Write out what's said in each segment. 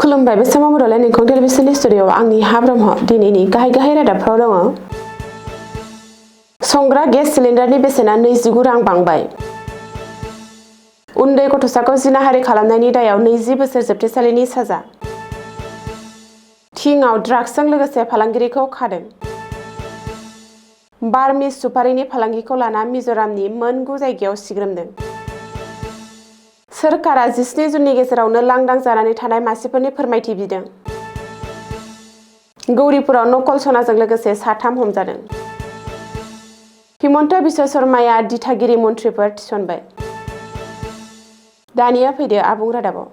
खुलुमबाय बे समाव बड'लेण्ड इंखं टेलिभिजननि स्टुडिअ'आव आंनि हा ब्रह्म दिनैनि गाहाय रादाबफ्राव दङ। संग्रा गेस सिलिन्डारनि बेसेना 29 रां बांबाय। उन्दै गथ'साखौ जिनाहारि खालामनायनि दायाव 20 बोसोर जोबथेसालिनि साजा। थिंआव ड्राग्सजों लोगोसे फालांगिरिखौ खादों। बार्मिज सुपारिनि फालांगिखौ लाना मिज'रामनि मोन 9 जायगायाव सिग्रोमदों। सोरखारा 17 जुननि गेजेरावनो लांदां जानानै थानाय मासिफोरनि फोरमायथि बिदों। गौरीपुराव नकल सनाजों लोगोसे 3 हमजादों। हिमन्त बिश्व शर्माया दिथागिरि मन्थ्रिफोर थिसनबाय। दानिया फैदो आबुं रादाबाव।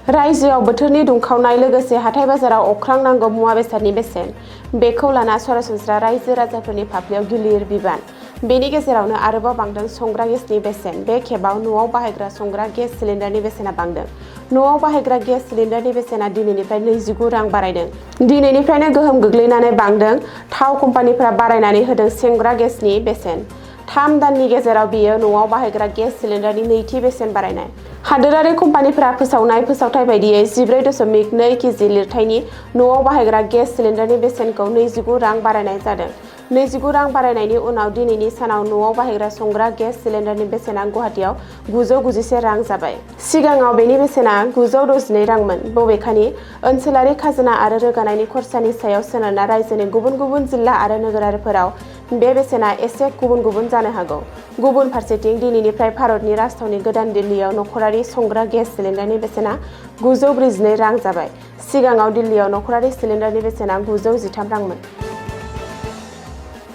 रायजोआव बोथोरनि दुंखावनाय लोगोसे हाथाय बाजाराव अख्रां नांगौ मुवा बेसादनि बेसेन बेखौ लाना सरासनस्रा रायजो राजाफोरनि फाफ्लियाव गिलिर बिबान। बेनि गेजेरावनो आरोबाव बांदों संग्रा गेसनि बेसेन। बे खेबाव न'आव बाहायग्रा संग्रा गेस सिलिन्डारनि बेसेना बांदों। न'आव बाहायग्रा गेस सिलिन्डारनि बेसेना दिनैनिफ्राय 29 रां बारायदों। दिनैनिफ्रायनो गोहोम गोग्लैनानै बांदों। थाव कम्पानिफोरा बारायनानै होदों संग्रा गेसनि बेसेन। 3 दाननि गेजेराव बेयो न'आव बाहायग्रा गेस सिलिन्डारनि नैथि बेसेन बारायनाय। हादोरारि कम्पानिफोरा फोसावनाय फोसावथाय बायदियै 14.2 केजि लिरथायनि न'आव बाहायग्रा गेस सिलिन्डारनि बेसेनखौ 29 रां बारायनाय जादों। 29 रां बारायनायनि उनाव दिनैनि सानाव न'आव बाहायग्रा संग्रा गेस सिलिन्डारनि बेसेना गुवाहाटीआव 991 रां जाबाय। सिगाङाव बेनि बेसेना 962 रांमोन। बबेखानि ओनसोलारि खाजोना आरो रोगानायनि खरसानि सायाव सोनारना रायजोनि गुबुन गुबुन जिल्ला आरो नोगोरारिफोराव बे बेसेना एसे गुबुन गुबुन जानो हागौ। गुबुन फारसेथिं दिनैनिफ्राय भारतनि राजथावनि गोदान दिल्लीआव नखरारि संग्रा गेस सिलिन्डारनि बेसेना 942 रां जाबाय। सिगाङाव दिल्लीआव नखरारि सिलिन्डारनि बेसेना 913 रांमोन।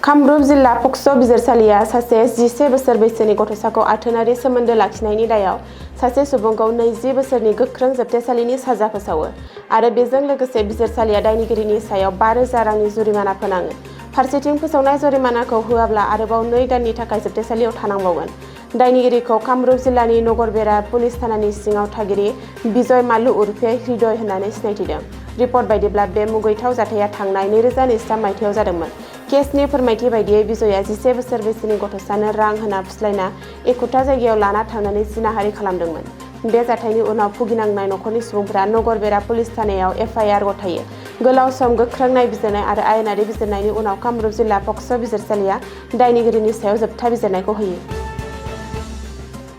कामरुप जिल्ला पक्स' बिजिरसालिया सासे 11 बोसोर बैसोनि गथ'साखौ आथोनारि सोमोन्दो लाखिनायनि दायाव सासे सुबुंखौ 20 बोसोरनि गोख्रों जोबथेसालिनि साजा फोसावो आरो बेजों लोगोसे बिजिरसालिया दायनिगिरिनि सायाव 5,000 रांनि जुरिमाना फोनाङो। फारसेथिं फोसावनाय जुरिमानाखौ होआब्ला आरोबाव 2 दाननि थाखाय जोबथेसालियाव थानांबावगोन। दायनिगिरिखौ कामरुप जिल्लानि नगरबेरा पुलिस थानानि सिङाव थागिरि बिजय माल्लु उर्फे हृदय होननानै सिनायथिदों। रिपर्ट बायदिब्ला बे मुगैथाव जाथाया थांनाय 2023 मायथाइयाव जादोंमोन। केसनि फोरमायथि बायदियै बिजयआ 11 बोसोर बैसोनि गथ'सानो रां होना फुस्लायना एखुथा जायगायाव लाना थांनानै जिनाहारि खालामदोंमोन। बे जाथायनि उनाव भुगिनांनाय नखरनि सुबुंफोरा नगरबेरा पुलिस थानायाव FIR गथायो। गोलाव सम गोख्रों नायबिजिरनाय आरो आयेनारि बिजिरनायनि उनाव कामरुप जिल्ला पक्स' बिजिरसालिया दायनिगिरिनि सायाव जोबथा बिजिरनायखौ होयो।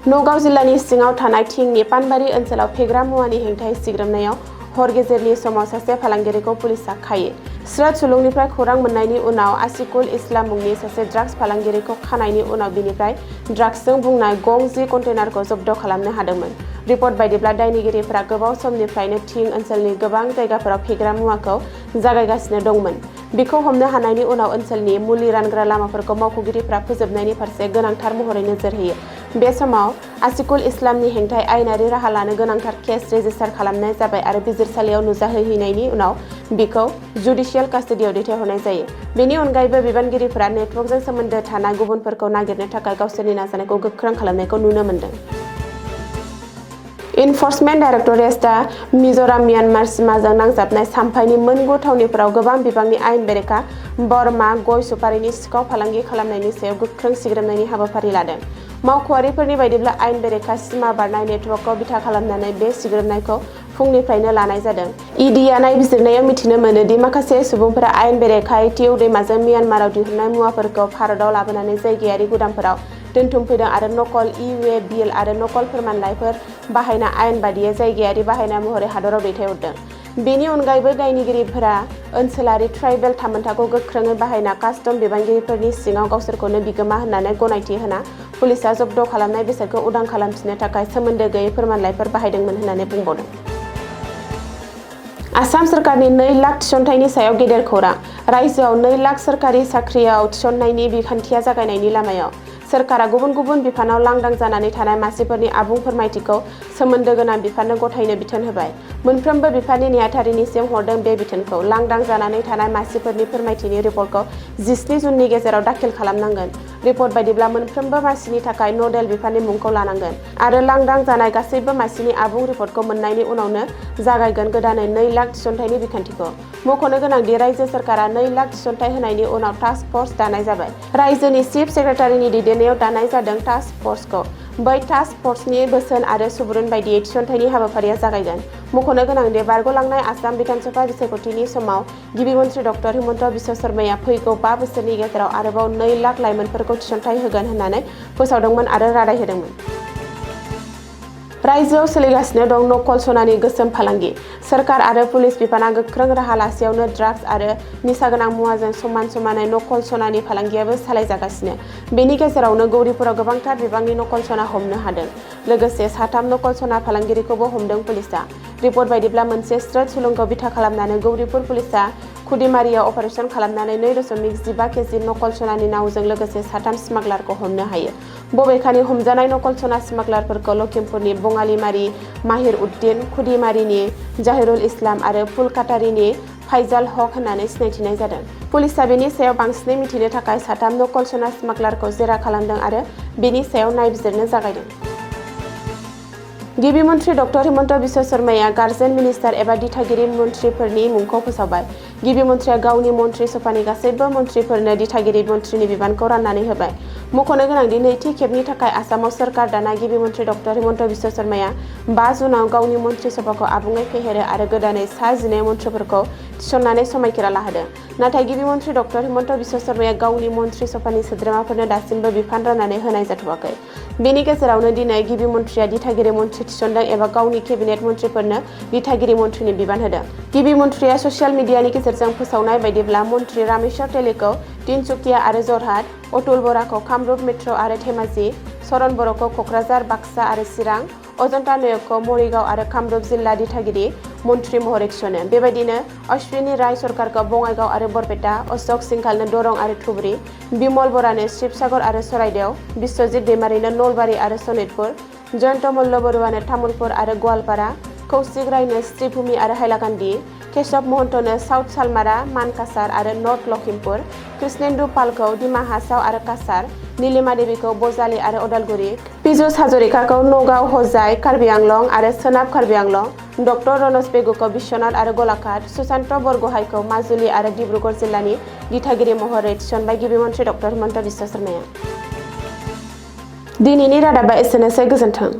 नगाव जिल्लानि सिङाव थानाय थिंनि पानबारि ओनसोलाव फेग्रा मुवानि हेंथायै सिग्रोमनायाव हर गेजेरनि समाव सासे फालांगिरिखौ पुलिसआ खायो। स्रोद सुलुंनिफ्राय खौरां मोननायनि उनाव आसिकुल इस्लाम मुंनि सासे ड्राग्स फालांगिरिखौ खानायनि उनाव बिनिफ्राय ड्राग्सजों बुंनाय गं 10 कन्टेनारखौ जब्द खालामनो हादोंमोन। रिपर्ट बायदिब्ला दायनिगिरिफोरा गोबाव समनिफ्रायनो थिं ओनसोलनि गोबां जायगाफोराव फेग्रा मुवाखौ जागायगासिनो दंमोन। बेखौ हमनो हानायनि उनाव ओनसोलनि मुलि रानग्रा लामाफोरखौ मावख'गिरिफ्रा फोजोबनायनि फारसे गोनांथार महरै नोजोर होयो। बे समाव आसिकुल इस्लामनि हेंथायै आयेनारि राहा लानो गोनांथार केस रेजिस्टार खालामनाय जाबाय आरो बिजिरसालियाव नुजाहैनायनि उनाव बिखौ जुडिशियेल कास्टडियाव दैथायहरनाय जायो। बेनि अनगायैबो बिबानगिरिफोरा नेटवर्कजों सोमोन्दो थानाय गुबुनफोरखौ नागिरनो थाखाय गावसोरनि नाजानायखौ गोख्रों खालामनायखौ नुनो मोन्दों। इनफर्समेन्ट डाइरेक्टरेटआ मिज'राम म्यानमार सिमाजों नांजाबनाय साम्फाइनि मोन 9 थावनिफोराव गोबां बिबांनि आयेन बेरेखा बरमा गय सुपारिनि सिखाव फालांगि खालामनायनि सायाव गोख्रों सिग्रोमनायनि हाबाफारि लादों। मावख'आरिफोरनि बायदिब्ला आयेन बेरेखा सिमा बारनाय नेटवर्कखौ बिथा खालामनानै बे सिग्रोमनायखौ फुंनिफ्रायनो लानाय जादों। EDआ नायबिजिरनायाव मिथिनो मोनो दि माखासे सुबुंफोरा आयेन बेरेखायै तिउ दैमाजों म्यानमाराव दिहुननाय मुवाफोरखौ भारतआव लाबोनानै जायगायारि गुदामफोराव दोनथुमफैदों आरो नकल E-वे बिल आरो नकल फोरमानलाइफोर बाहायना आयेन बादियै जायगायारि बाहायनाय महरै हादराव दैथायहरदों। बेनि अनगायैबो दायनिगिरिफोरा ओनसोलारि ट्राइबेल थामोनथाखौ गोख्रोङै बाहायना कास्टम बिबानगिरिफोरनि सिङाव गावसोरखौनो बिगोमा होननानै गनायथि होना पुलिसआ जब्द खालामनाय बेसादखौ उदां खालामफिननो थाखाय सोमोन्दो गैयै फोरमानलाइफोर बाहायदोंमोन होननानै बुंबावदों। आसाम सोरखारनि 2 लाख थिसनथायनि सायाव गेदेर खौरां। रायजोआव 2 लाख सोरखारि साख्रियाव थिसननायनि बिखान्थिया जागायनायनि लामायाव। सोरखारा गुबुन गुबुन बिफानाव लांदां जानानै थानाय मासिफोरनि आबुं फोरमायथिखौ सोमोन्दो गोनां बिफाननो गथायनो बिथोन होबाय। मोनफ्रोमबो बिफाननि नेहाथारिनिसिम हरदों बे बिथोनखौ। लांदां जानानै थानाय मासिफोरनि फोरमायथिनि रिपर्टखौ 17 जुननि गेजेराव दाखिल खालामनांगोन। रिपर्ट बायदिब्ला मोनफ्रोमबो मासिनि थाखाय नडेल बिफाननि मुंखौ लानांगोन आरो लांदां जानाय गासैबो मासिनि आबुं रिपर्टखौ मोननायनि उनावनो जागायगोन गोदानै 2 लाख थिसनथाइनि बिखान्थिखौ। मख'नो गोनांदि रायजो सोरखारा 2 लाख थिसनथाइ होनायनि उनाव टास्क फर्स दानाय जाबाय। रायजोनि चिफ सेक्रेटारिनि दैदेननायाव दानाय जादों टास्क फर्सखौ। बै टास्क फर्सनि बोसोन आरो सुबुरुन बायदियै थिसनथाइनि हाबाफारिया जागायगोन। मख'नो गोनांदि बारग'लांनाय आसाम बिधानसभा बिसायख'थिनि समाव गिबि मन्थ्रि डक्टर हिमन्त बिश्व शर्माया फैगौ 5 बोसोरनि गेजेराव आरोबाव 2 लाख लाइमोनफोरखौ थिसनथाइ होगोन होननानै फोसावदोंमोन आरो रादाय होदोंमोन। रायजोआव सोलिगासिनो दं नकल सनानि गोसोम फालांगि। सोरखार आरो पुलिस बिफाना गोख्रों राहा लासेयावनो ड्राग्स आरो निसागोनां मुवाजों समान समानै नकल सनानि फालांगियाबो सालायजागासिनो। बेनि गेजेरावनो गौरीपुराव गोबांथार बिबांनि नकल सना हमनो हादों। लोगोसे 3 नकल सना फालांगिरिखौबो हमदों पुलिसआ। रिपर्ट बायदिब्ला मोनसे स्रोत सुलुंखौ बिथा खालामनानै गौरीपुर पुलिसआ खुदिमारियाव अपारेसन खालामनानै 2.15 केजि नकल सनानि नावजों लोगोसे 3 स्मागलारखौ हमनो हायो। बबेखानि हमजानाय नकल सना स्मागलारफोरखौ लखिमपुरनि बङालिमारि माहिर उद्दिन, खुदिमारिनि जाहिरुल इस्लाम आरो फुलकाटारिनि फाइजाल हक होननानै सिनायथिनाय जादों। पुलिसआ बेनि सायाव बांसिनै मिथिनो थाखाय 3 नकल सना स्मागलारखौ जेरा खालामदों आरो बेनि सायाव नायबिजिरनो जागायदों। गिबि मन्थ्रि डक्टर हिमन्त बिश्व शर्माया गार्जेन मिनिस्टार एबा दिथागिरि मन्थ्रिफोरनि मुंखौ फोसावबाय। गिबि मन्थ्रिया गावनि मन्थ्रि सभानि गासैबो मन्थ्रिफोरनो दिथागिरि मन्थ्रिनि बिबानखौ राननानै होबाय। मख'नो गोनांदि नैथि खेबनि थाखाय आसामाव सोरखार दानाय गिबि मन्थ्रि डक्टर हिमन्त बिश्व शर्माया 5 जुनाव गावनि मन्थ्रि सभाखौ आबुङै फेहेरो आरो गोदानै सा 12 मन्थ्रिफोरखौ थिसननानै समायखिरा लाहोदों। नाथाय गिबि मन्थ्रि डक्टर हिमन्त बिश्व शर्माया गावनि मन्थ्रि सभानि सोद्रोमाफोरनो दासिमबो बिफान राननानै होनाय जाथ'वाखै। बेनि गेजेरावनो दिनै गिबि मन्थ्रिया दिथागिरि मन्थ्रि थिसनदों एबा गावनि केबिनेट मन्थ्रिफोरनो दिथागिरि मन्थ्रिनि बिबान होदों। गिबि मन्थ्रिया ससियेल मिडियानि गेजेरजों फोसावनाय बायदिब्ला मन्थ्रि रामेश्वर तेलीखौ तिनसुकिया आरो जरहाट, अतुल बराखौ कामरुप मेट्र' आरो धेमाजि, चरण बर'खौ क'क्राझार, बाक्सा आरो चिरां, अजन्ता नायकखौ मरिगाव आरो कामरुप जिल्ला दिथागिरि मन्थ्रि महरै थिसनो। बेबायदिनो अश्विनी राय सरकारखौ बङाइगाव आरो बरपेटा, अशोक सिंघालनो दरं आरो धुबुरी, बिमल बरानो शिबसागर आरो चराइदेव, बिश्वजित दैमारिनो नलबारि आरो सनितपुर, जयन्त मल्ल बरुवानो तामुलपुर आरो गवालपारा, कौशिक रायनो श्रीभूमि आरो हाइलाकान्दि, केशव महन्तनो साउथ सालमारा, मानकासार आरो नर्थ लखिमपुर, कृष्णेन्दु पालखौ डिमा हासाव आरो काछार, नीलिमा देवीखौ बजालि आरो अदालगुरि, पीयूष हाजरिकाखौ नगाव, हजाइ, कार्बि आंलं आरो सोनाब कार्बि आंलं, डक्टर रनज पेगुखौ बिश्वनाथ आरो गलाघाट, सुशान्त बरग'हाइखौ माजुलि आरो डिब्रुगड़ जिल्लानि दिथागिरि महरै थिसनबाय गिबि मन्थ्रि डक्टर हिमन्त बिश्व शर्माया। दिनैनि रादाबा एसेनोसै, गोजोन्थों।